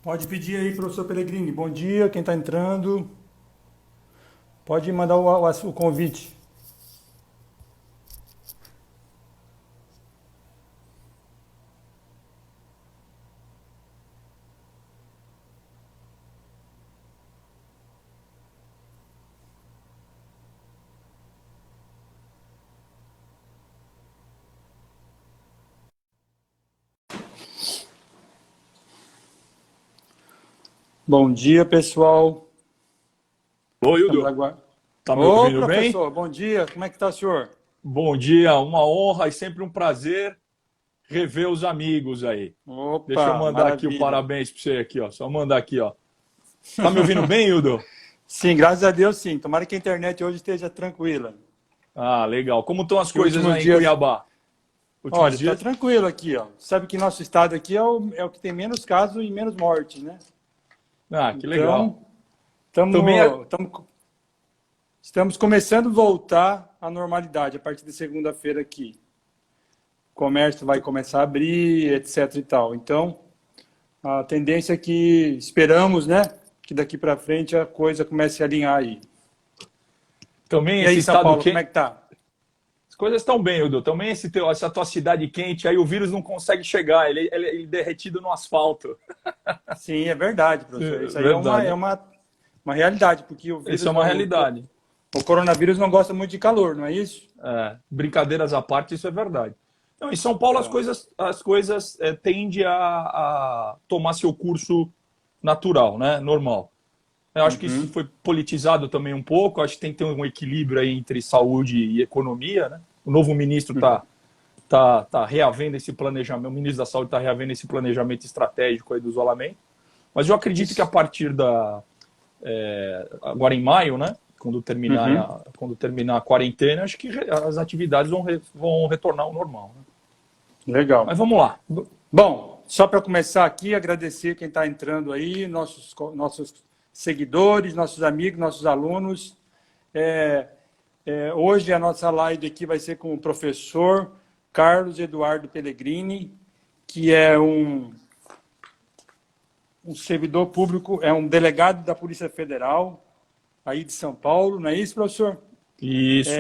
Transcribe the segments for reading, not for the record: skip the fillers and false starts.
Pode pedir aí, professor Pellegrini. Bom dia, quem está entrando. Pode mandar o convite. Bom dia, pessoal. Oi, Estamos Hildo. aguardando. Tá me Ô, ouvindo bem? professor, bom dia. Como é que está, senhor? Bom dia, uma honra e sempre um prazer rever os amigos aí. Deixa eu Opa, mandar aqui o maravilha. parabéns para você aqui, ó. Só mandar aqui, ó. Tá me ouvindo bem, Hildo? Sim, graças a Deus, sim. Tomara que a internet hoje esteja tranquila. Ah, legal. Como estão as Que coisas últimos aí em dias. Cuiabá? Olha, Últimos está dias? tranquilo aqui, ó. Sabe que nosso estado aqui é o que tem menos casos e menos mortes, né? Ah, que legal. Então, Também é... estamos começando a voltar à normalidade a partir de segunda-feira aqui. O comércio vai começar a abrir, etc e tal. Então, a tendência é que esperamos, né, que daqui para frente a coisa comece a alinhar aí. também E aí, esse São estado Paulo, como é quente. que tá? As coisas estão bem, Hildo. Também essa tua cidade quente, aí o vírus não consegue chegar, ele é derretido no asfalto. Sim, é verdade, professor. É Isso aí é uma, verdade. uma realidade, porque o Isso é vírus, uma realidade. o coronavírus não gosta muito de calor, não é isso? É, brincadeiras à parte, isso é verdade. Não, em São Paulo Então, as coisas tendem a tomar seu curso natural, né? Normal. Eu acho que isso uhum, foi politizado também um pouco, acho que tem que ter um equilíbrio aí entre saúde e economia, né? O novo ministro uhum. tá reavendo esse planejamento, o ministro da Saúde está reavendo esse planejamento estratégico aí do isolamento. Mas eu acredito que a Isso. partir agora em maio, né? Uhum. Quando terminar a quarentena, acho que as atividades vão retornar ao normal. Né? Mas Legal. vamos lá. Bom, só para começar aqui, agradecer quem está entrando aí, nossos seguidores, nossos amigos, nossos alunos. É, hoje a nossa live aqui vai ser com o professor Carlos Eduardo Pellegrini, que é um servidor público, é um delegado da Polícia Federal, aí de São Paulo, não é isso, professor? Isso.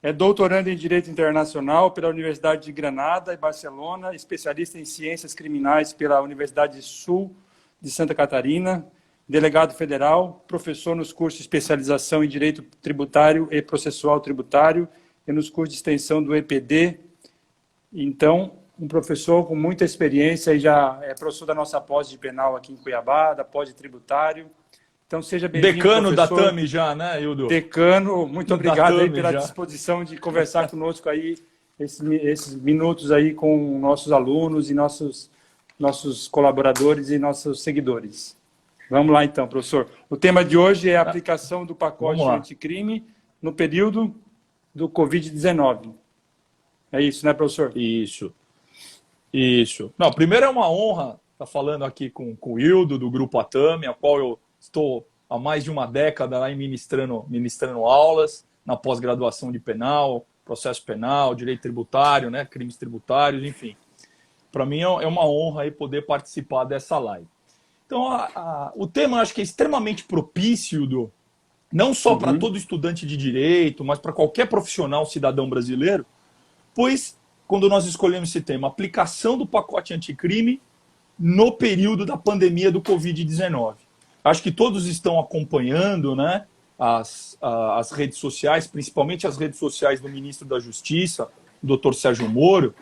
É doutorando em Direito Internacional pela Universidade de Granada e Barcelona, especialista em Ciências Criminais pela Universidade Sul de Santa Catarina, delegado federal, professor nos cursos de especialização em Direito Tributário e Processual Tributário e nos cursos de extensão do EPD. Então, um professor com muita experiência e já é professor da nossa pós de penal aqui em Cuiabá, da pós de tributário. Então, seja bem-vindo, Decano da professor. TAMI já, né, Hildo? Decano, muito Da obrigado aí TAMI pela já. disposição de conversar conosco aí esses minutos aí com nossos alunos e nossos colaboradores e nossos seguidores. Vamos lá então, professor. O tema de hoje é a Ah, aplicação do vamos pacote lá. anticrime no período do Covid-19. É isso, né, professor? Isso. Isso. Não, primeiro é uma honra estar falando aqui com o Hildo, do Grupo Atami, a qual eu estou há mais de uma década lá ministrando aulas na pós-graduação de penal, processo penal, direito tributário, né, crimes tributários, enfim. Para mim é uma honra aí poder participar dessa live. Então, o tema eu acho que é extremamente propício, Hildo, não só para Uhum. todo estudante de direito, mas para qualquer profissional cidadão brasileiro, pois, quando nós escolhemos esse tema, aplicação do pacote anticrime no período da pandemia do Covid-19. Acho que todos estão acompanhando, né, as redes sociais, principalmente as redes sociais do ministro da Justiça, o doutor Sérgio Moro,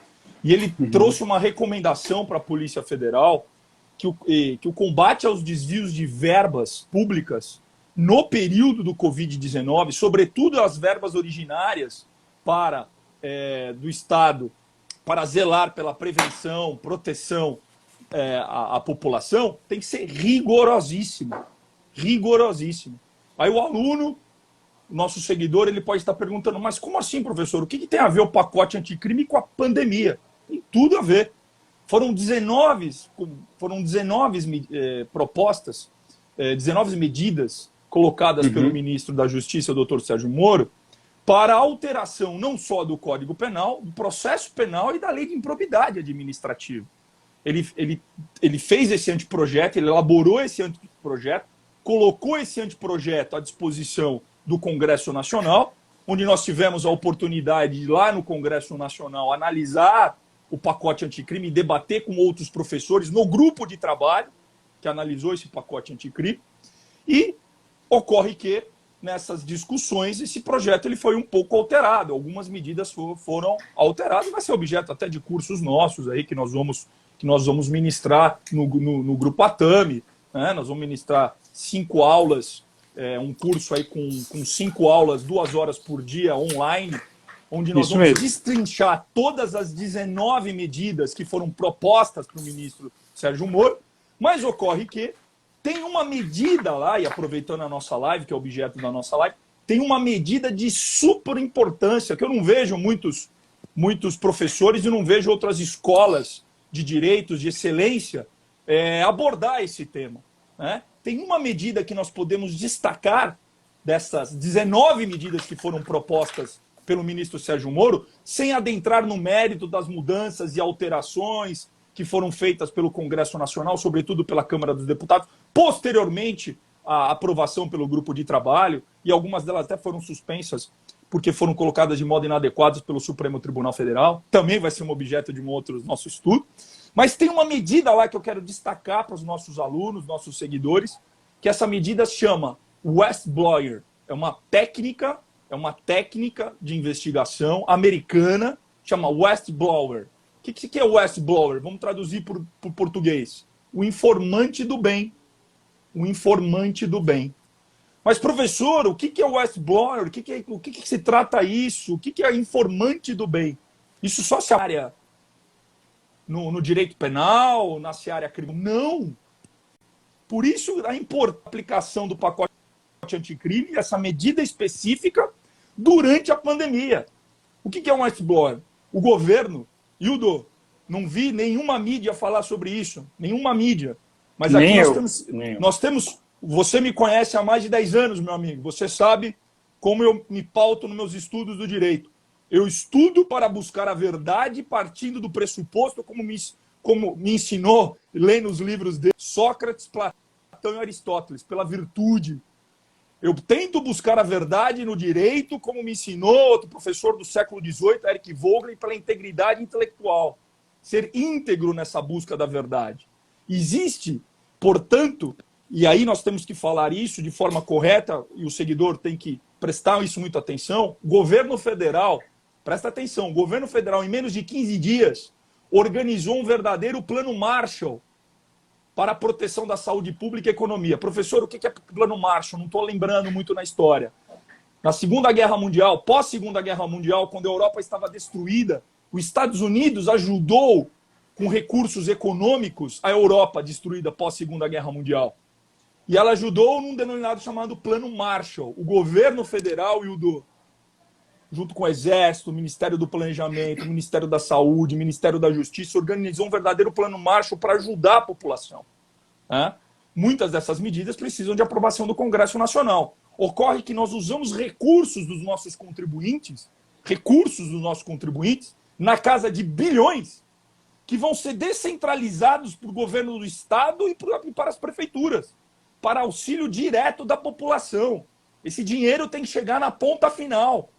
e ele Uhum. trouxe uma recomendação para a Polícia Federal que o combate aos desvios de verbas públicas no período do Covid-19, sobretudo as verbas originárias para do Estado para zelar pela prevenção, proteção à população, tem que ser rigorosíssimo. Rigorosíssimo. Aí o aluno, o nosso seguidor, ele pode estar perguntando, mas como assim, professor? O que tem a ver o pacote anticrime com a pandemia? Tem tudo a ver. Foram 19, foram 19 propostas, 19 medidas colocadas pelo Uhum. ministro da Justiça, o doutor Sérgio Moro, para a alteração não só do Código Penal, do processo penal e da lei de improbidade administrativa. ele fez esse anteprojeto, ele elaborou esse anteprojeto, colocou esse anteprojeto à disposição do Congresso Nacional, onde nós tivemos a oportunidade de ir lá no Congresso Nacional analisar o pacote anticrime e debater com outros professores no grupo de trabalho que analisou esse pacote anticrime. E ocorre que, nessas discussões, esse projeto ele foi um pouco alterado. Algumas medidas foram alteradas, vai ser objeto até de cursos nossos aí que nós vamos ministrar no Grupo Atami. Né? Nós vamos ministrar 5 aulas, um curso aí com 5 aulas, 2 horas por dia online, onde nós vamos destrinchar todas as 19 medidas que foram propostas para o ministro Sérgio Moro, mas ocorre que tem uma medida lá, e aproveitando a nossa live, que é objeto da nossa live, tem uma medida de super importância, que eu não vejo muitos professores e não vejo outras escolas de direitos, de excelência, abordar esse tema. Né? Tem uma medida que nós podemos destacar dessas 19 medidas que foram propostas pelo ministro Sérgio Moro, sem adentrar no mérito das mudanças e alterações que foram feitas pelo Congresso Nacional, sobretudo pela Câmara dos Deputados, posteriormente à aprovação pelo grupo de trabalho, e algumas delas até foram suspensas porque foram colocadas de modo inadequado pelo Supremo Tribunal Federal, também vai ser um objeto de um outro nosso estudo. Mas tem uma medida lá que eu quero destacar para os nossos alunos, nossos seguidores, que essa medida se chama Whistleblower. É uma técnica de investigação americana, chama Whistleblower. O que é o Whistleblower? Vamos traduzir para o português. O informante do bem. O informante do bem. Mas, professor, o que é o Whistleblower? O que se trata isso? O que é informante do bem? Isso só se área no direito penal, na seara criminal? Não! Por isso, a aplicação do pacote anticrime, essa medida específica, durante a pandemia. O que é um whistleblower? O governo, Hildo, não vi nenhuma mídia falar sobre isso, nenhuma mídia. Mas aqui nós temos, você me conhece há mais de 10 anos, meu amigo, você sabe como eu me pauto nos meus estudos do direito. Eu estudo para buscar a verdade partindo do pressuposto, como me ensinou, lendo os livros de Sócrates, Platão e Aristóteles, pela virtude. Eu tento buscar a verdade no direito, como me ensinou outro professor do século XVIII, Eric Vogel, pela integridade intelectual. Ser íntegro nessa busca da verdade. Existe, portanto, e aí nós temos que falar isso de forma correta, e o seguidor tem que prestar isso muita atenção, o governo federal, presta atenção, o governo federal, em menos de 15 dias, organizou um verdadeiro plano Marshall para a proteção da saúde pública e economia. Professor, o que é plano Marshall? Não estou lembrando muito na história. Na Segunda Guerra Mundial, pós-Segunda Guerra Mundial, quando a Europa estava destruída, os Estados Unidos ajudou com recursos econômicos a Europa destruída pós-Segunda Guerra Mundial. E ela ajudou num denominado chamado Plano Marshall. O governo federal e junto com o Exército, o Ministério do Planejamento, o Ministério da Saúde, o Ministério da Justiça, organizou um verdadeiro plano Marshall para ajudar a população. Muitas dessas medidas precisam de aprovação do Congresso Nacional. Ocorre que nós usamos recursos dos nossos contribuintes, na casa de bilhões, que vão ser descentralizados para o governo do Estado e para as prefeituras, para auxílio direto da população. Esse dinheiro tem que chegar na ponta final.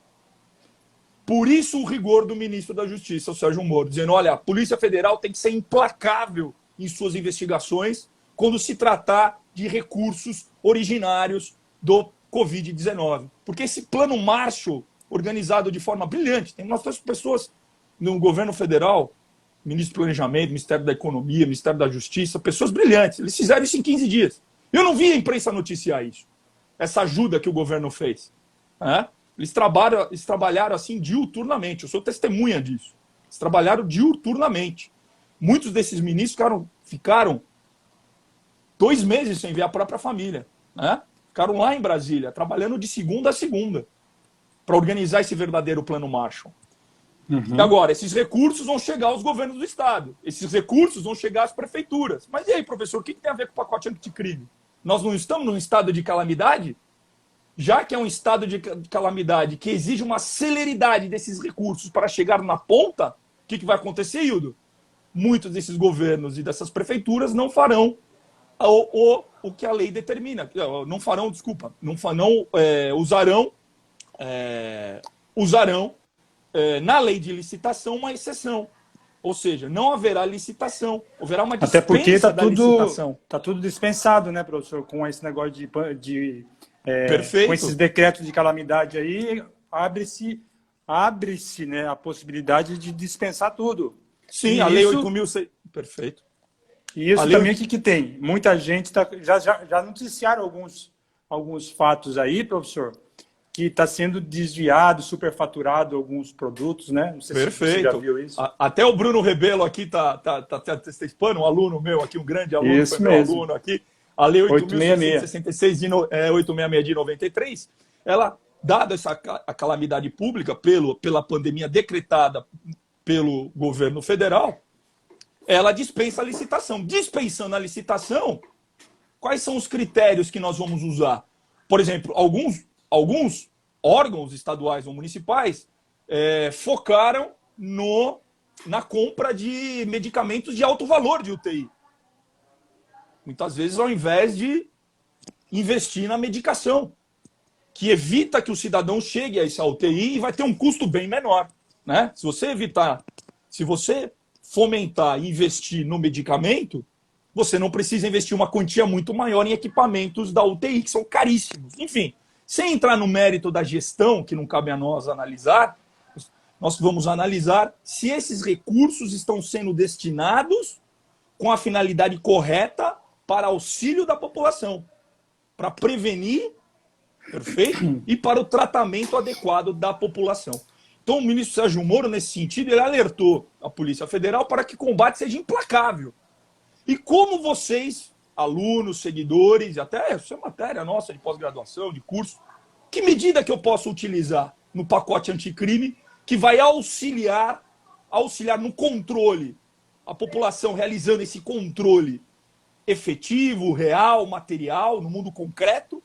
Por isso o rigor do ministro da Justiça, o Sérgio Moro, dizendo, olha, a Polícia Federal tem que ser implacável em suas investigações quando se tratar de recursos originários do Covid-19. Porque esse plano Marshall, organizado de forma brilhante, tem umas pessoas no governo federal, ministro do Planejamento, Ministério da Economia, Ministério da Justiça, pessoas brilhantes, eles fizeram isso em 15 dias. Eu não vi a imprensa noticiar isso, essa ajuda que o governo fez. Eles trabalharam assim diuturnamente, eu sou testemunha disso. Eles trabalharam diuturnamente. Muitos desses ministros ficaram 2 meses sem ver a própria família. Ficaram lá em Brasília, trabalhando de segunda a segunda, para organizar esse verdadeiro plano Marshall. E agora, esses recursos vão chegar aos governos do Estado. Esses recursos vão chegar às prefeituras. Mas e aí, professor, o que tem a ver com o pacote anticrime? Nós não estamos num estado de calamidade? Já que é um estado de calamidade que exige uma celeridade desses recursos para chegar na ponta, o que vai acontecer, Hildo? muitos desses governos e dessas prefeituras não farão o que a lei determina. Não farão, desculpa, usarão na lei de licitação uma exceção. Ou seja, não haverá licitação, haverá uma dispensa. Até porque está licitação. tudo dispensado, né, professor? Com esse negócio Perfeito. com esses decretos de calamidade aí, abre-se, né, a possibilidade de dispensar tudo. Sim, e a lei isso, 8.006. Perfeito. E isso a lei... também o que tem? Muita gente já noticiaram alguns fatos aí, professor, que está sendo desviado, superfaturado alguns produtos, né? Não sei Perfeito. se você já viu isso. Até o Bruno Rebelo aqui está testando, um aluno meu aqui, um grande aluno, isso foi mesmo. meu aluno aqui. A Lei 8.666 de 93, ela, dada essa calamidade pública pela pandemia decretada pelo governo federal, ela dispensa a licitação. Dispensando a licitação, quais são os critérios que nós vamos usar? Por exemplo, alguns órgãos estaduais ou municipais focaram na compra de medicamentos de alto valor de UTI. Muitas vezes, ao invés de investir na medicação, que evita que o cidadão chegue a essa UTI e vai ter um custo bem menor, né? Se você fomentar e investir no medicamento, você não precisa investir uma quantia muito maior em equipamentos da UTI, que são caríssimos. Enfim, sem entrar no mérito da gestão, que não cabe a nós analisar, nós vamos analisar se esses recursos estão sendo destinados com a finalidade correta para auxílio da população, para prevenir, perfeito? E para o tratamento adequado da população. Então, o ministro Sérgio Moro, nesse sentido, ele alertou a Polícia Federal para que o combate seja implacável. E como vocês, alunos, seguidores, até isso é matéria nossa de pós-graduação, de curso, que medida que eu posso utilizar no pacote anticrime que vai auxiliar no controle, a população realizando esse controle efetivo, real, material, no mundo concreto,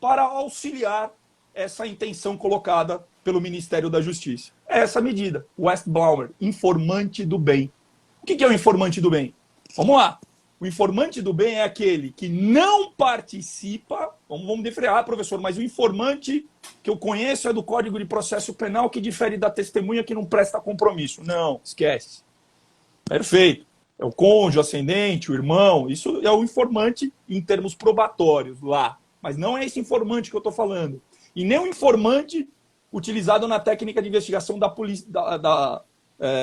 para auxiliar essa intenção colocada pelo Ministério da Justiça. É essa medida, Westblauer, informante do bem. O que é o informante do bem? Vamos lá. O informante do bem é aquele que não participa, vamos defrear, professor, mas o informante que eu conheço é do Código de Processo Penal, que difere da testemunha que não presta compromisso. Não, esquece. Perfeito. É o cônjuge, o ascendente, o irmão, isso é o informante em termos probatórios lá. Mas não é esse informante que eu estou falando. E nem o informante utilizado na técnica de investigação da polícia,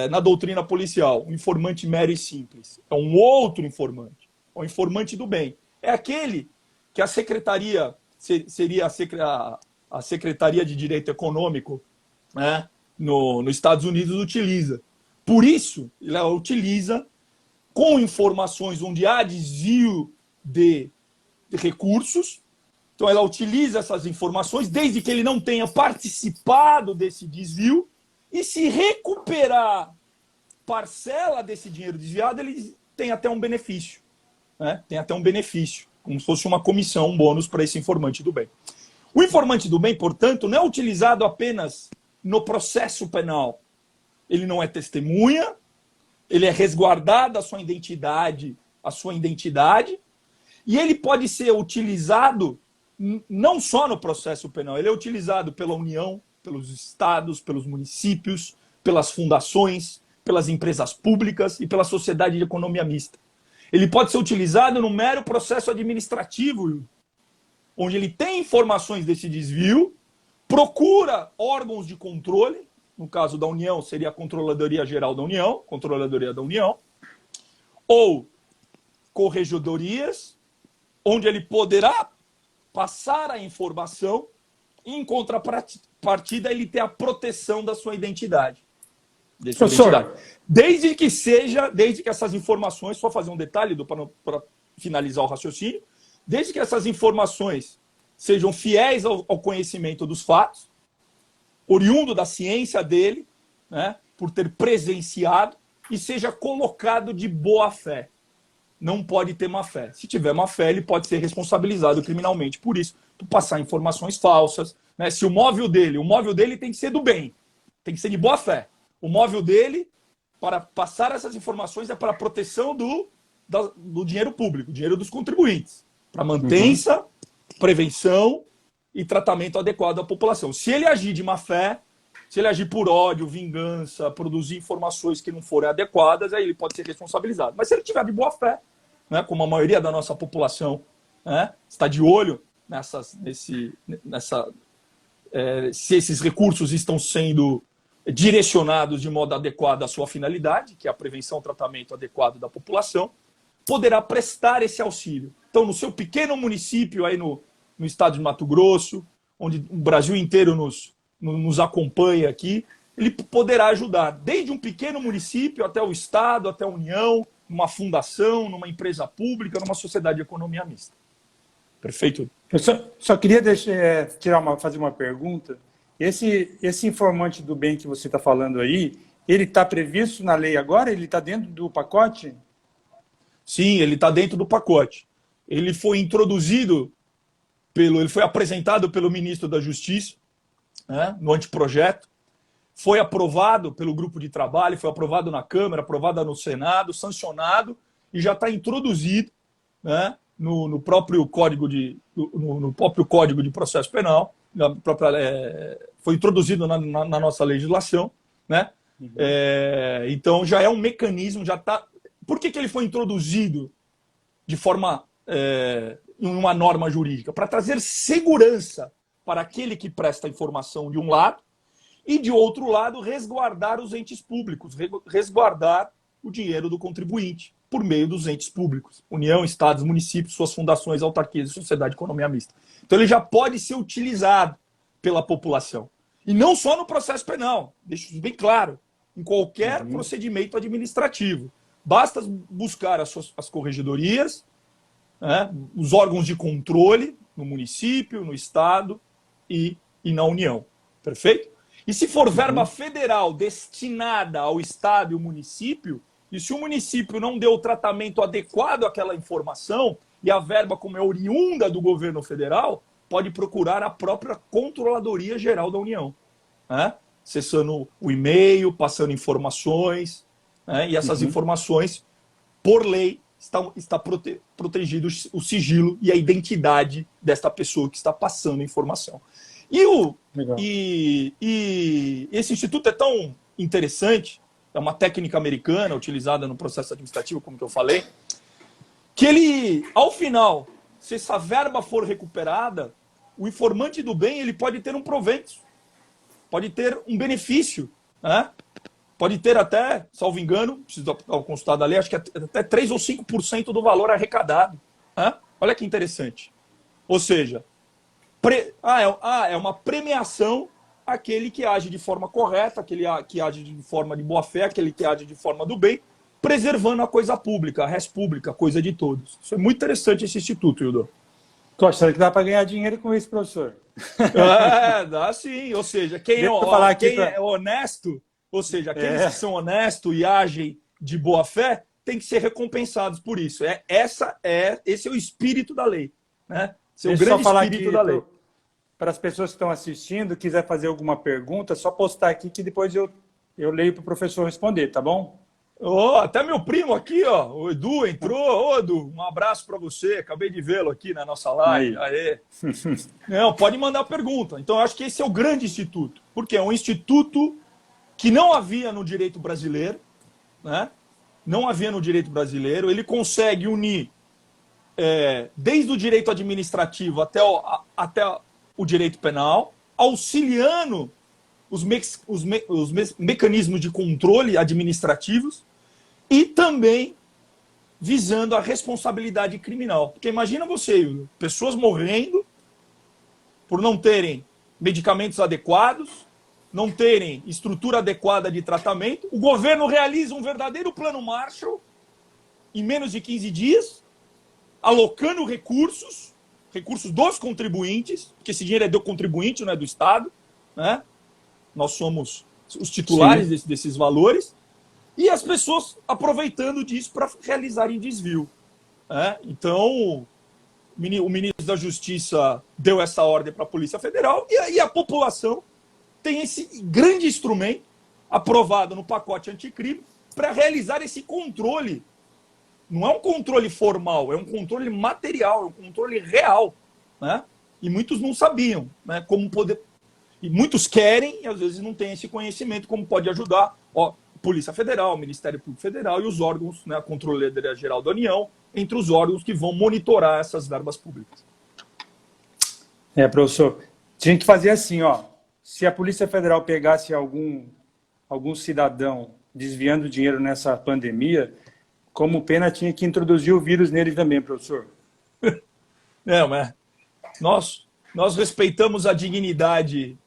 na doutrina policial. Um informante mero e simples. É um outro informante. É o informante do bem. É aquele que a secretaria, seria a Secretaria de Direito Econômico, né, nos Estados Unidos utiliza. Por isso, ela utiliza com informações onde há desvio de recursos. Então, ela utiliza essas informações, desde que ele não tenha participado desse desvio, e se recuperar parcela desse dinheiro desviado, ele tem até um benefício. Né? Tem até um benefício, como se fosse uma comissão, um bônus para esse informante do bem. O informante do bem, portanto, não é utilizado apenas no processo penal. Ele não é testemunha, ele é resguardado a sua identidade, e ele pode ser utilizado não só no processo penal, ele é utilizado pela União, pelos estados, pelos municípios, pelas fundações, pelas empresas públicas e pela sociedade de economia mista. Ele pode ser utilizado no mero processo administrativo, onde ele tem informações desse desvio, procura órgãos de controle, no caso da União seria a Controladoria Geral da União, ou corregedorias, onde ele poderá passar a informação e, em contrapartida, ele ter a proteção da sua identidade. Desde que essas informações, só fazer um detalhe para finalizar o raciocínio, desde que essas informações sejam fiéis ao conhecimento dos fatos, oriundo da ciência dele, né, por ter presenciado, e seja colocado de boa fé. Não pode ter má fé. Se tiver má fé, ele pode ser responsabilizado criminalmente por isso, por passar informações falsas. Né? Se o móvel dele tem que ser do bem, tem que ser de boa fé. O móvel dele para passar essas informações é para a proteção do dinheiro público, dinheiro dos contribuintes, para mantença, prevenção e tratamento adequado da população. Se ele agir de má fé, se ele agir por ódio, vingança, produzir informações que não forem adequadas, aí ele pode ser responsabilizado. Mas se ele tiver de boa fé, né, como a maioria da nossa população, né, está de olho se esses recursos estão sendo direcionados de modo adequado à sua finalidade, que é a prevenção e tratamento adequado da população, poderá prestar esse auxílio. Então, no seu pequeno município, aí no estado de Mato Grosso, onde o Brasil inteiro nos acompanha aqui, ele poderá ajudar, desde um pequeno município até o estado, até a União, numa fundação, numa empresa pública, numa sociedade de economia mista. Perfeito? Eu só queria fazer uma pergunta. Esse informante do bem que você está falando aí, ele está previsto na lei agora? Ele está dentro do pacote? Sim, ele está dentro do pacote. Ele foi introduzido, ele foi apresentado pelo ministro da Justiça, né, no anteprojeto, foi aprovado pelo grupo de trabalho, foi aprovado na Câmara, aprovado no Senado, sancionado e já está introduzido, né, no próprio Código de Processo Penal, foi introduzido na nossa legislação, né? Então já é um mecanismo, já está. Por que ele foi introduzido de forma em uma norma jurídica? Para trazer segurança para aquele que presta informação de um lado e, de outro lado, resguardar os entes públicos, resguardar o dinheiro do contribuinte por meio dos entes públicos, União, estados, municípios, suas fundações, autarquias e sociedade de economia mista. Então ele já pode ser utilizado pela população. E não só no processo penal, deixo isso bem claro, em qualquer procedimento administrativo. Basta buscar as corregedorias, né, os órgãos de controle no município, no estado e na União. Perfeito? E se for verba federal destinada ao estado e ao município, e se o município não deu o tratamento adequado àquela informação, e a verba, como é oriunda do governo federal, pode procurar a própria Controladoria Geral da União, né? Acessando o e-mail, passando informações, né? E essas informações, por lei, está protegido o sigilo e a identidade desta pessoa que está passando a informação. E esse instituto é tão interessante, é uma técnica americana utilizada no processo administrativo, como que eu falei, que ele, ao final, se essa verba for recuperada, o informante do bem ele pode ter um provento, pode ter um benefício, né? Pode ter até, salvo engano, preciso consultar da lei, acho que até 3 ou 5% do valor arrecadado. Né? Olha que interessante. Ou seja, é uma premiação aquele que age de forma correta, aquele que age de forma de boa-fé, aquele que age de forma do bem, preservando a coisa pública, a res pública, a coisa de todos. Isso é muito interessante, esse instituto, Hildo. Estou achando que dá para ganhar dinheiro com isso, professor. Dá sim. Ou seja, quem é honesto, ou seja, aqueles que são honestos e agem de boa-fé, tem que ser recompensados por isso. Esse é o espírito da lei. Né? Esse é o grande espírito da lei. Para as pessoas que estão assistindo, quiser fazer alguma pergunta, é só postar aqui que depois eu leio para o professor responder, tá bom? Até meu primo aqui, o Edu entrou. Edu, um abraço para você. Acabei de vê-lo aqui na nossa live. Aê. Não, pode mandar pergunta. Então, eu acho que esse é o grande instituto. Porque é um instituto que não havia no direito brasileiro, né? Não havia no direito brasileiro. Ele consegue unir desde o direito administrativo até o direito penal, auxiliando os mecanismos de controle administrativos e também visando a responsabilidade criminal. Porque imagina você, Yuri, pessoas morrendo por não terem medicamentos adequados, não terem estrutura adequada de tratamento. O governo realiza um verdadeiro plano Marshall em menos de 15 dias, alocando recursos dos contribuintes, porque esse dinheiro é do contribuinte, não é do Estado, né? Nós somos os titulares desses valores, e as pessoas aproveitando disso para realizarem desvio. Né? Então, o ministro da Justiça deu essa ordem para a Polícia Federal, e aí a população tem esse grande instrumento aprovado no pacote anticrime para realizar esse controle. Não é um controle formal, é um controle material, é um controle real, né? E muitos não sabiam, né, como poder. E muitos querem e às vezes não têm esse conhecimento, como pode ajudar Polícia Federal, Ministério Público Federal e os órgãos, né, a Controladoria Geral da União, entre os órgãos que vão monitorar essas verbas públicas. Professor, tinha que fazer assim, ó. Se a Polícia Federal pegasse algum cidadão desviando dinheiro nessa pandemia, como pena tinha que introduzir o vírus nele também, professor. Não, mas nós respeitamos a dignidade.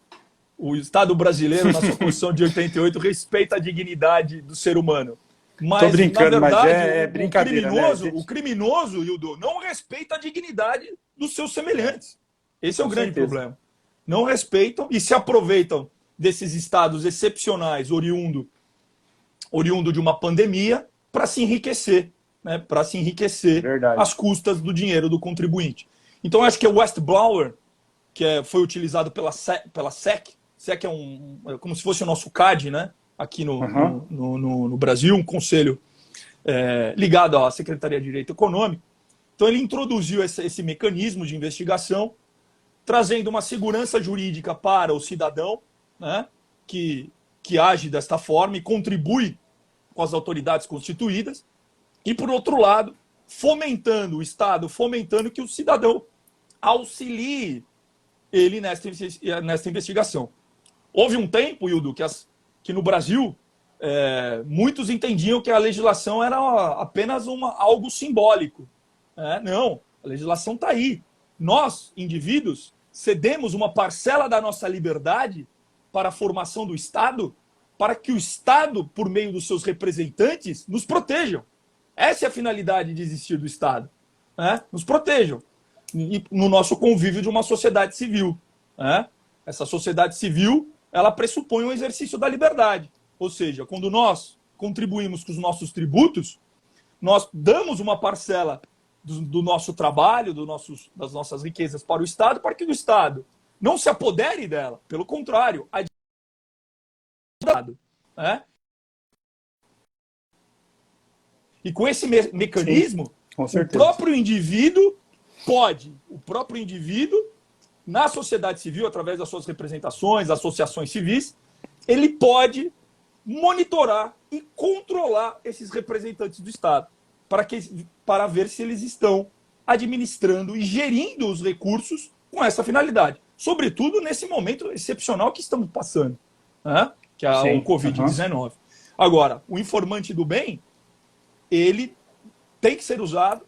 O Estado brasileiro, na sua Constituição de 88, respeita a dignidade do ser humano. Mas, brincando, na verdade, mas é brincadeira, o criminoso, Hildo, não respeita a dignidade dos seus semelhantes. Esse é o grande problema. Não respeitam e se aproveitam desses estados excepcionais, oriundo de uma pandemia, para se enriquecer, né? Para se enriquecer às custas do dinheiro do contribuinte. Então, acho que o whistleblower, foi utilizado pela SEC, SEC é como se fosse o nosso CAD, né? Aqui no Brasil, um conselho ligado à Secretaria de Direito Econômico. Então, ele introduziu esse mecanismo de investigação, trazendo uma segurança jurídica para o cidadão, né, que age desta forma e contribui com as autoridades constituídas, e, por outro lado, fomentando o Estado, fomentando que o cidadão auxilie ele nesta investigação. Houve um tempo, Hildo, que no Brasil muitos entendiam que a legislação era apenas algo simbólico. Não, a legislação está aí. Nós, indivíduos, cedemos uma parcela da nossa liberdade para a formação do Estado, para que o Estado, por meio dos seus representantes, nos protejam. Essa é a finalidade de existir do Estado. Nos protejam no nosso convívio de uma sociedade civil. Essa sociedade civil, ela pressupõe um exercício da liberdade. Ou seja, quando nós contribuímos com os nossos tributos, nós damos uma parcela do nosso trabalho, das nossas riquezas para o Estado, para que o Estado não se apodere dela. Pelo contrário, e com esse mecanismo, o próprio indivíduo na sociedade civil, através das suas representações, associações civis, ele pode monitorar e controlar esses representantes do Estado, para ver se eles estão administrando e gerindo os recursos com essa finalidade. Sobretudo nesse momento excepcional que estamos passando, que é o Covid-19. Agora, o informante do bem, ele tem que ser usado.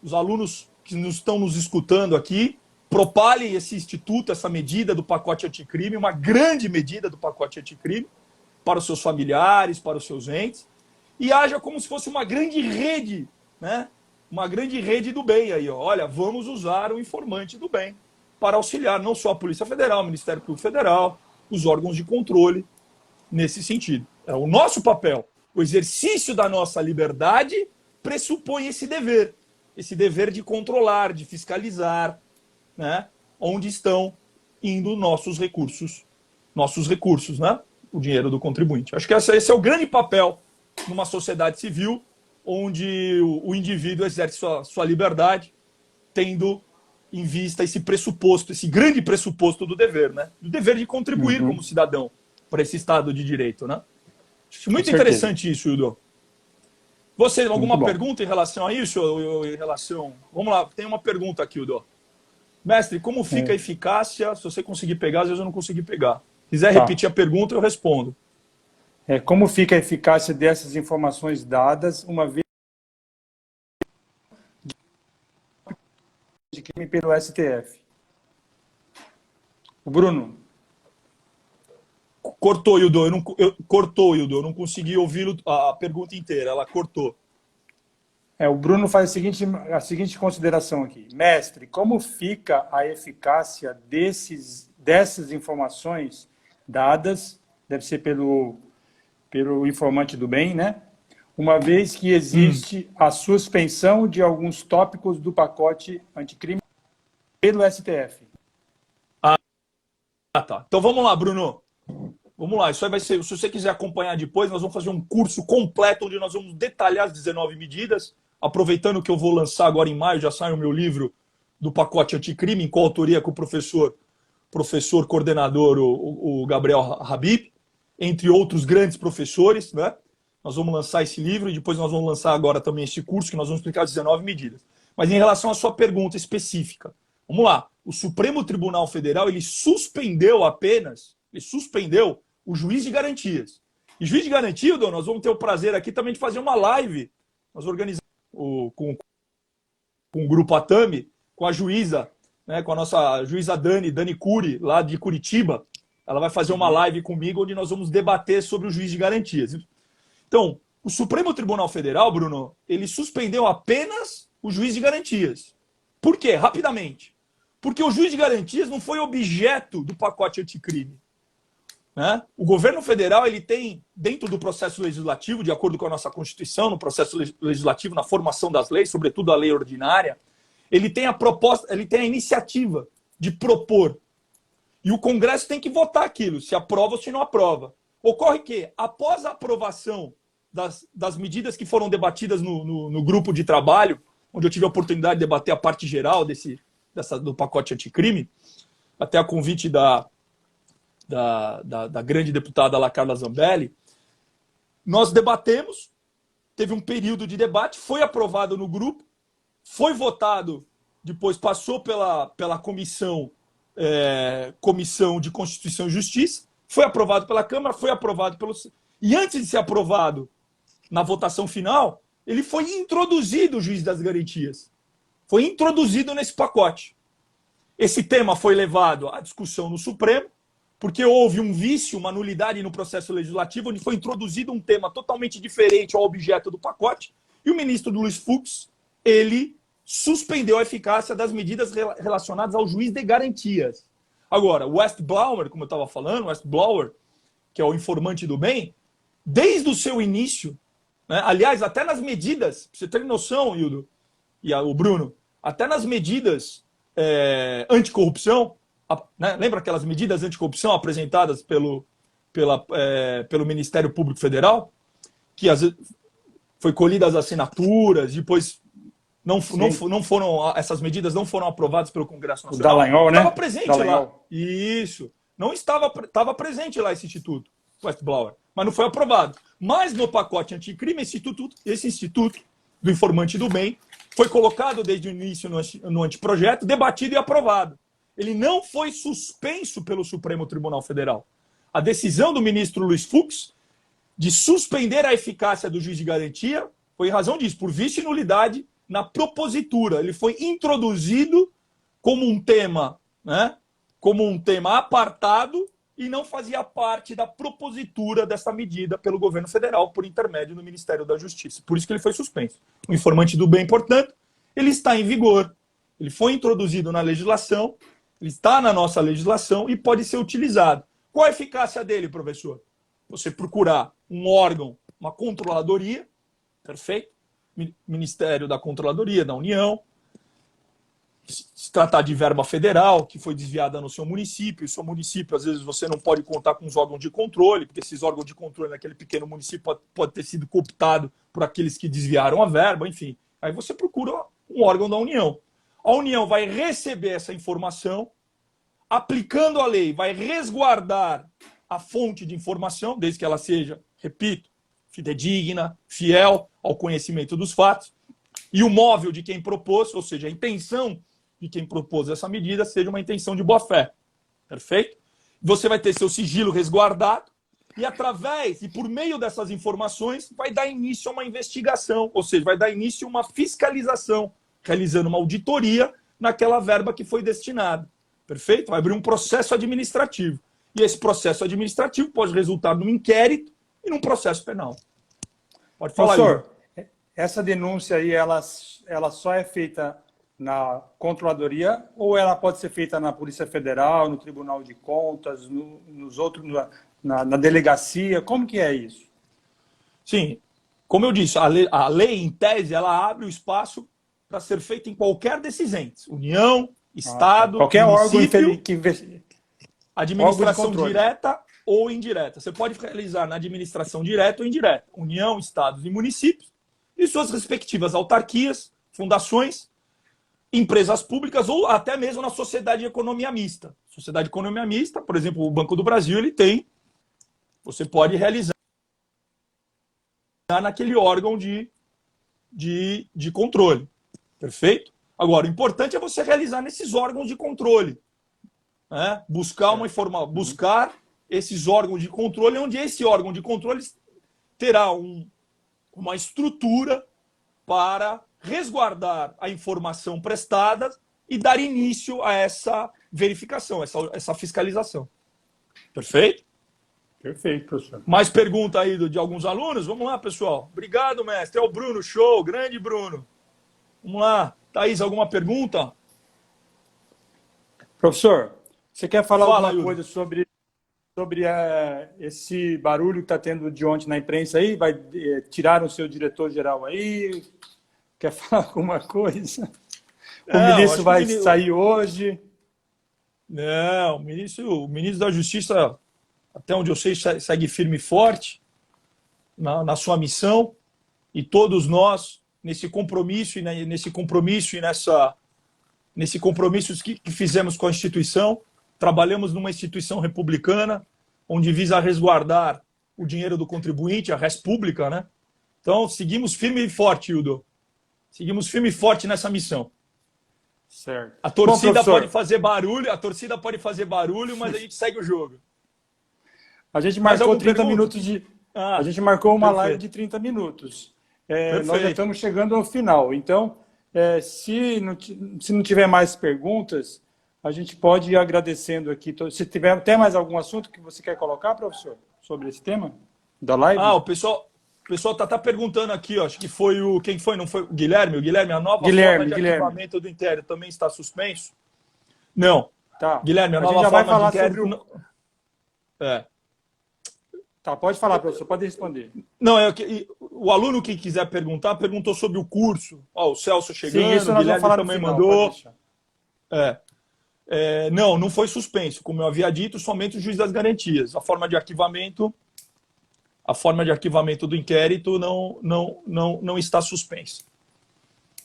Os alunos que estão nos escutando aqui, propalem esse instituto, essa medida do pacote anticrime, uma grande medida do pacote anticrime, para os seus familiares, para os seus entes, e haja como se fosse uma grande rede, né? Uma grande rede do bem aí, ó. Olha, vamos usar o informante do bem para auxiliar não só a Polícia Federal, o Ministério Público Federal, os órgãos de controle nesse sentido. É o nosso papel. O exercício da nossa liberdade pressupõe esse dever de controlar, de fiscalizar, né? Onde estão indo nossos recursos, né? O dinheiro do contribuinte. Acho que esse é o grande papel numa sociedade civil, onde o indivíduo exerce sua liberdade, tendo em vista esse pressuposto, esse grande pressuposto do dever, né? Do dever de contribuir como cidadão para esse Estado de Direito, né? Acho muito interessante isso, Hildo. Você, alguma pergunta em relação a isso? Vamos lá, tem uma pergunta aqui, Hildo. Mestre, como fica a eficácia? Se você conseguir pegar, às vezes eu não consegui pegar. Se quiser repetir a pergunta, eu respondo. Como fica a eficácia dessas informações dadas, uma vez de crime pelo STF? O Bruno. Cortou, Hildo. Eu não consegui ouvir a pergunta inteira. Ela cortou. O Bruno faz a seguinte consideração aqui. Mestre, como fica a eficácia dessas informações dadas, deve ser pelo informante do bem, né? Uma vez que existe a suspensão de alguns tópicos do pacote anticrime pelo STF. Tá. Então vamos lá, Bruno. Vamos lá, isso aí vai ser, se você quiser acompanhar depois, nós vamos fazer um curso completo onde nós vamos detalhar as 19 medidas, aproveitando que eu vou lançar agora em maio, já sai o meu livro do pacote anticrime, em coautoria com o professor coordenador, o Gabriel Habib, entre outros grandes professores, né? Nós vamos lançar esse livro e depois nós vamos lançar agora também esse curso que nós vamos explicar as 19 medidas. Mas em relação à sua pergunta específica, vamos lá, o Supremo Tribunal Federal, ele suspendeu o juiz de garantias. E juiz de garantia, Dom, nós vamos ter o prazer aqui também de fazer uma live, nós organizamos com o Grupo Atami, com a juíza, né, com a nossa juíza Dani Cury, lá de Curitiba. Ela vai fazer uma live comigo onde nós vamos debater sobre o juiz de garantias. Então, o Supremo Tribunal Federal, Bruno, ele suspendeu apenas o juiz de garantias. Por quê? Rapidamente. Porque o juiz de garantias não foi objeto do pacote anticrime. Né? O governo federal ele tem, dentro do processo legislativo, de acordo com a nossa Constituição, no processo legislativo, na formação das leis, sobretudo a lei ordinária, ele tem a proposta, ele tem a iniciativa de propor. E o Congresso tem que votar aquilo, se aprova ou se não aprova. Ocorre que, após a aprovação das medidas que foram debatidas no grupo de trabalho, onde eu tive a oportunidade de debater a parte geral do pacote anticrime, até a convite da grande deputada lá, Carla Zambelli, nós debatemos, teve um período de debate, foi aprovado no grupo, foi votado, depois passou pela comissão de Constituição e Justiça, foi aprovado pela Câmara, foi aprovado pelo... E antes de ser aprovado na votação final, ele foi introduzido, o juiz das garantias. Foi introduzido nesse pacote. Esse tema foi levado à discussão no Supremo, porque houve um vício, uma nulidade no processo legislativo, onde foi introduzido um tema totalmente diferente ao objeto do pacote, e o ministro Luiz Fux, ele suspendeu a eficácia das medidas relacionadas ao juiz de garantias. Agora, o Westblauer, como eu estava falando, o Westblauer, que é o informante do bem, desde o seu início, né, aliás, até nas medidas, pra você ter noção, Hildo e o Bruno, até nas medidas anticorrupção, né, lembra aquelas medidas anticorrupção apresentadas pelo Ministério Público Federal, que às vezes foi colhidas as assinaturas, depois não foram, essas medidas não foram aprovadas pelo Congresso Nacional. O Dallagnol, né? Estava presente Dallagnol. lá. Isso. Não estava presente lá esse instituto, Westblauer, mas não foi aprovado. Mas no pacote anticrime, esse instituto do informante do bem foi colocado desde o início no anteprojeto, debatido e aprovado. Ele não foi suspenso pelo Supremo Tribunal Federal. A decisão do ministro Luiz Fux de suspender a eficácia do juiz de garantia foi em razão disso, por vício e nulidade na propositura. Ele foi introduzido como um tema, né, como um tema apartado e não fazia parte da propositura dessa medida pelo governo federal por intermédio do Ministério da Justiça. Por isso que ele foi suspenso. O informante do bem, portanto, ele está em vigor. Ele foi introduzido na legislação, ele está na nossa legislação e pode ser utilizado. Qual a eficácia dele, professor? Você procurar um órgão, uma controladoria, perfeito? Ministério da Controladoria da União, se tratar de verba federal que foi desviada no seu município, às vezes você não pode contar com os órgãos de controle, porque esses órgãos de controle naquele pequeno município pode ter sido cooptado por aqueles que desviaram a verba, enfim. Aí você procura um órgão da União. A União vai receber essa informação, aplicando a lei, vai resguardar a fonte de informação, desde que ela seja, repito, fidedigna, fiel ao conhecimento dos fatos, e o móvel de quem propôs, ou seja, a intenção de quem propôs essa medida, seja uma intenção de boa-fé. Perfeito? Você vai ter seu sigilo resguardado, e por meio dessas informações, vai dar início a uma investigação, ou seja, vai dar início a uma fiscalização, realizando uma auditoria naquela verba que foi destinada. Perfeito? Vai abrir um processo administrativo. E esse processo administrativo pode resultar num inquérito e num processo penal. Pode falar, professor, essa denúncia aí, ela só é feita na controladoria ou ela pode ser feita na Polícia Federal, no Tribunal de Contas, nos outros, na delegacia? Como que é isso? Sim, como eu disse, a lei, em tese, ela abre o espaço para ser feita em qualquer desses entes. União, Estado, qualquer município, órgão que administração direta ou indireta. Você pode realizar na administração direta ou indireta, União, estados e municípios, e suas respectivas autarquias, fundações, empresas públicas ou até mesmo na sociedade de economia mista. Sociedade de economia mista, por exemplo, o Banco do Brasil, ele tem, você pode realizar naquele órgão de controle. Perfeito? Agora, o importante é você realizar nesses órgãos de controle. Né? Buscar esses órgãos de controle, onde esse órgão de controle terá uma estrutura para resguardar a informação prestada e dar início a essa verificação, essa fiscalização. Perfeito? Perfeito, professor. Mais pergunta aí de alguns alunos? Vamos lá, pessoal. Obrigado, mestre. É o Bruno, show. Grande Bruno. Vamos lá. Thaís, alguma pergunta? Professor, você quer falar alguma Yuri. coisa sobre esse barulho que está tendo de ontem na imprensa aí? Tiraram o seu diretor-geral aí? Quer falar alguma coisa? O ministro vai sair hoje? Não, o ministro da Justiça, até onde eu sei, segue firme e forte na sua missão, e todos nós, nesse compromisso que fizemos com a instituição, trabalhamos numa instituição republicana, onde visa resguardar o dinheiro do contribuinte, a res pública, né? Então, seguimos firme e forte, Hildo. Seguimos firme e forte nessa missão. Certo. A torcida pode fazer barulho, mas a gente segue o jogo. A gente marcou 30 minutos a gente marcou uma live de 30 minutos. Nós já estamos chegando ao final. Então, se não tiver mais perguntas, a gente pode ir agradecendo aqui. Se tiver até mais algum assunto que você quer colocar, professor, sobre esse tema da live? O pessoal tá perguntando aqui, ó, acho que foi quem foi? Não foi o Guilherme? O Guilherme, a nova forma de arquivamento do inquérito também está suspenso? Não. Tá. Guilherme, a nova forma de inquérito... Tá, pode falar, professor, pode responder. Não, o aluno que quiser perguntar, perguntou sobre o curso. Ó, o Celso chegando, sim, isso o Guilherme também mandou. Não foi suspenso. Como eu havia dito, somente o juiz das garantias. A forma de arquivamento do inquérito não está suspensa.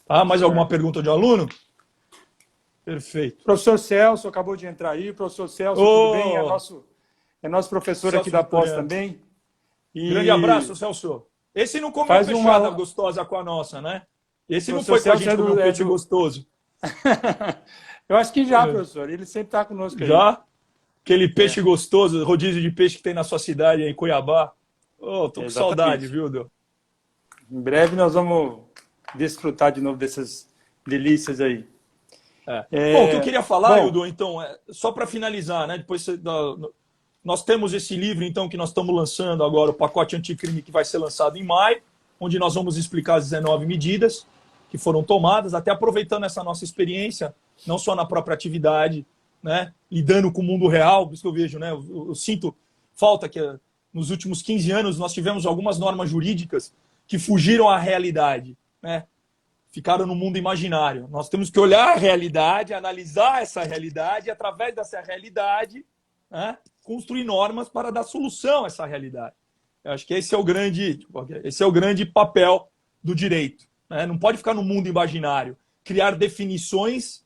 Tá? Mais alguma pergunta de aluno? Perfeito. Professor Celso acabou de entrar aí. Professor Celso, tudo bem? É nosso professor Celso aqui da pós também. Grande abraço, Celso. Esse não comeu fechada gostosa com a nossa, né? Esse não foi com a gente comer um peixe gostoso. Eu acho que já, professor. Ele sempre está conosco aí. Já? Aquele peixe gostoso, rodízio de peixe que tem na sua cidade, aí, em Cuiabá. Tô com saudade, viu, Dô? Em breve nós vamos desfrutar de novo dessas delícias aí. Bom, o que eu queria falar, Hildo, então, só para finalizar, né? Depois nós temos esse livro, então, que nós estamos lançando agora, o pacote anticrime, que vai ser lançado em maio, onde nós vamos explicar as 19 medidas que foram tomadas, até aproveitando essa nossa experiência, não só na própria atividade, né? Lidando com o mundo real, por isso que eu vejo, né? Eu sinto falta que nos últimos 15 anos nós tivemos algumas normas jurídicas que fugiram à realidade, né? Ficaram no mundo imaginário. Nós temos que olhar a realidade, analisar essa realidade e, através dessa realidade, né, construir normas para dar solução a essa realidade. Eu acho que esse é o grande papel do direito. Né? Não pode ficar no mundo imaginário, criar definições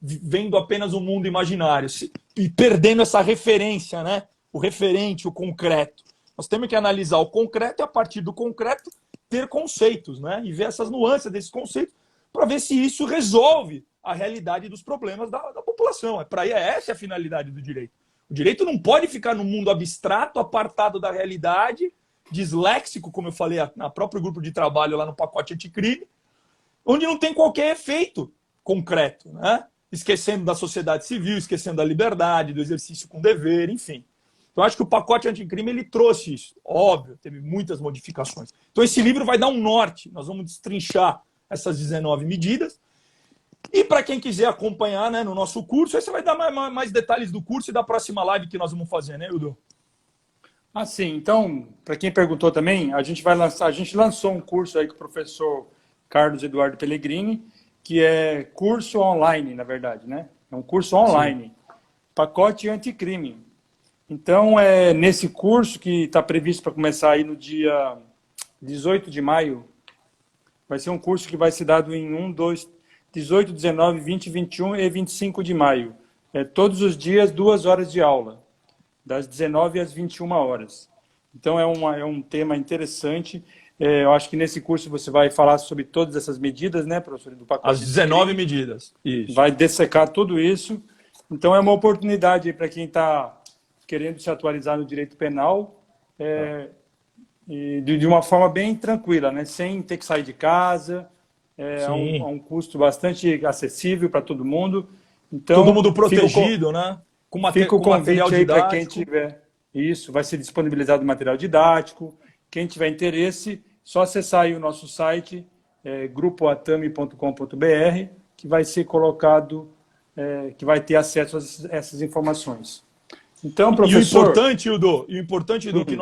vendo apenas o mundo imaginário e perdendo essa referência, né? O referente, o concreto. Nós temos que analisar o concreto e, a partir do concreto, ter conceitos, né? E ver essas nuances desses conceitos para ver se isso resolve a realidade dos problemas da população. Essa é a finalidade do direito. O direito não pode ficar no mundo abstrato, apartado da realidade, disléxico, como eu falei na próprio grupo de trabalho lá no pacote anticrime, onde não tem qualquer efeito concreto, né? Esquecendo da sociedade civil, esquecendo da liberdade, do exercício com dever, enfim. Então, acho que o pacote anticrime ele trouxe isso. Óbvio, teve muitas modificações. Então, esse livro vai dar um norte. Nós vamos destrinchar essas 19 medidas. E para quem quiser acompanhar, né, no nosso curso, aí você vai dar mais detalhes do curso e da próxima live que nós vamos fazer, né, Hildo? Sim. Então, para quem perguntou também, a gente lançou um curso aí com o professor Carlos Eduardo Pellegrini, que é curso online, na verdade, né? É um curso online. Sim. Pacote anticrime. Então, nesse curso que está previsto para começar aí no dia 18 de maio, vai ser um curso que vai ser dado em 18, 19, 20, 21 e 25 de maio. Todos os dias, 2 horas de aula, das 19 às 21 horas. Então, é um tema interessante. Eu acho que nesse curso você vai falar sobre todas essas medidas, né, professor? Do pacote As 19 medidas. Isso. Vai dissecar tudo isso. Então, é uma oportunidade para quem está querendo se atualizar no direito penal e de uma forma bem tranquila, né? Sem ter que sair de casa. É um custo bastante acessível para todo mundo. Então, todo mundo protegido, né? Fica o convite aí para quem didático. tiver. Isso, vai ser disponibilizado material didático. Quem tiver interesse, só acessar aí o nosso site, grupoatami.com.br, que vai ser colocado, que vai ter acesso a essas informações. Então, professor... E o importante, Ildo, que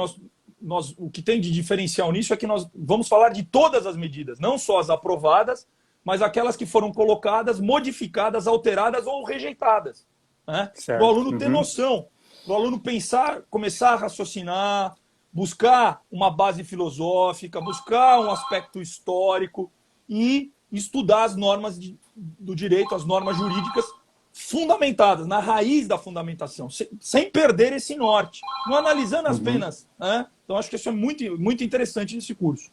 o que tem de diferencial nisso é que nós vamos falar de todas as medidas, não só as aprovadas, mas aquelas que foram colocadas, modificadas, alteradas ou rejeitadas. Né? Para o aluno ter noção, para o aluno pensar, começar a raciocinar, buscar uma base filosófica, buscar um aspecto histórico e estudar as normas do direito, as normas jurídicas fundamentadas, na raiz da fundamentação, sem perder esse norte, não analisando as penas. Né? Então, acho que isso é muito, muito interessante nesse curso.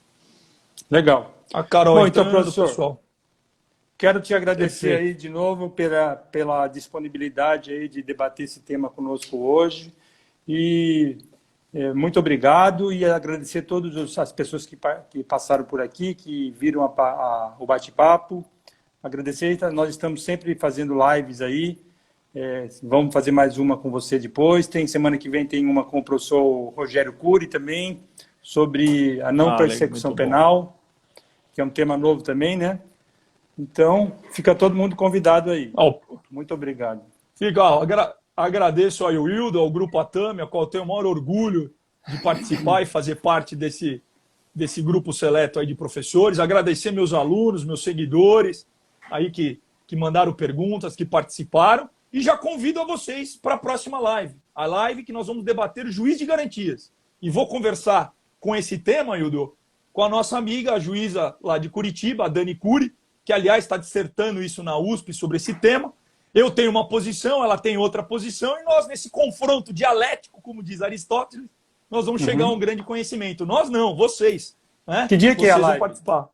Legal. A Carol, bom, então, professor, pessoal. Quero te agradecer aí de novo pela disponibilidade aí de debater esse tema conosco hoje. E muito obrigado e agradecer a todas as pessoas que passaram por aqui, que viram o bate-papo. Agradecer, nós estamos sempre fazendo lives aí. Vamos fazer mais uma com você depois. Semana que vem tem uma com o professor Rogério Cury também, sobre a não persecução penal, que é um tema novo também, né? Então, fica todo mundo convidado aí. Muito obrigado. Agradeço ao Wildo, ao Grupo Atami, ao qual tenho o maior orgulho de participar e fazer parte desse grupo seleto aí de professores. Agradecer meus alunos, meus seguidores, aí que mandaram perguntas, que participaram. E já convido a vocês para a próxima live. A live que nós vamos debater o juiz de garantias. E vou conversar com esse tema, Wildo, com a nossa amiga, a juíza lá de Curitiba, a Dani Cury, que, aliás, está dissertando isso na USP sobre esse tema. Eu tenho uma posição, ela tem outra posição, e nós, nesse confronto dialético, como diz Aristóteles, nós vamos chegar a um grande conhecimento. Nós não, vocês. Né? Que dia que é a live? Vocês vão participar.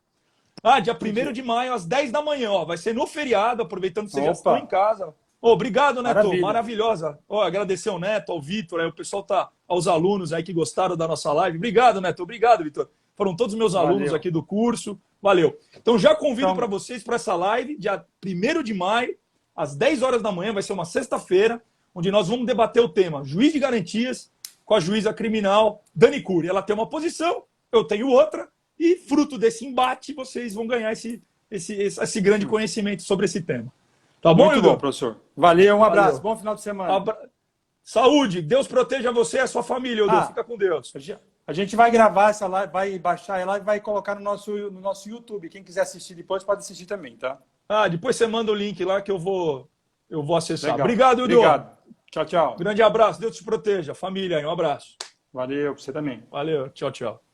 Dia 1º de maio, às 10 da manhã. Ó, vai ser no feriado, aproveitando que vocês já estão em casa. Obrigado, Neto. Maravilha. Maravilhosa. Agradecer ao Neto, ao Vitor, o pessoal aos alunos aí que gostaram da nossa live. Obrigado, Neto. Obrigado, Vitor. Foram todos meus alunos aqui do curso. Valeu. Então, já convido para vocês para essa live, dia 1º de maio, às 10 horas da manhã, vai ser uma sexta-feira, onde nós vamos debater o tema juiz de garantias com a juíza criminal Dani Cury. Ela tem uma posição, eu tenho outra, e fruto desse embate, vocês vão ganhar esse grande conhecimento sobre esse tema. Tá bom, Muito bom, professor. Valeu, um abraço. Bom final de semana. Saúde. Deus proteja você e a sua família, Eudô. Fica com Deus. A gente vai gravar essa live, vai baixar ela e vai colocar no nosso YouTube. Quem quiser assistir depois pode assistir também, tá? Depois você manda o link lá que eu vou acessar. Legal. Obrigado, Eudô. Obrigado. Tchau, tchau. Grande abraço. Deus te proteja. Família aí, um abraço. Valeu, pra você também. Valeu. Tchau, tchau.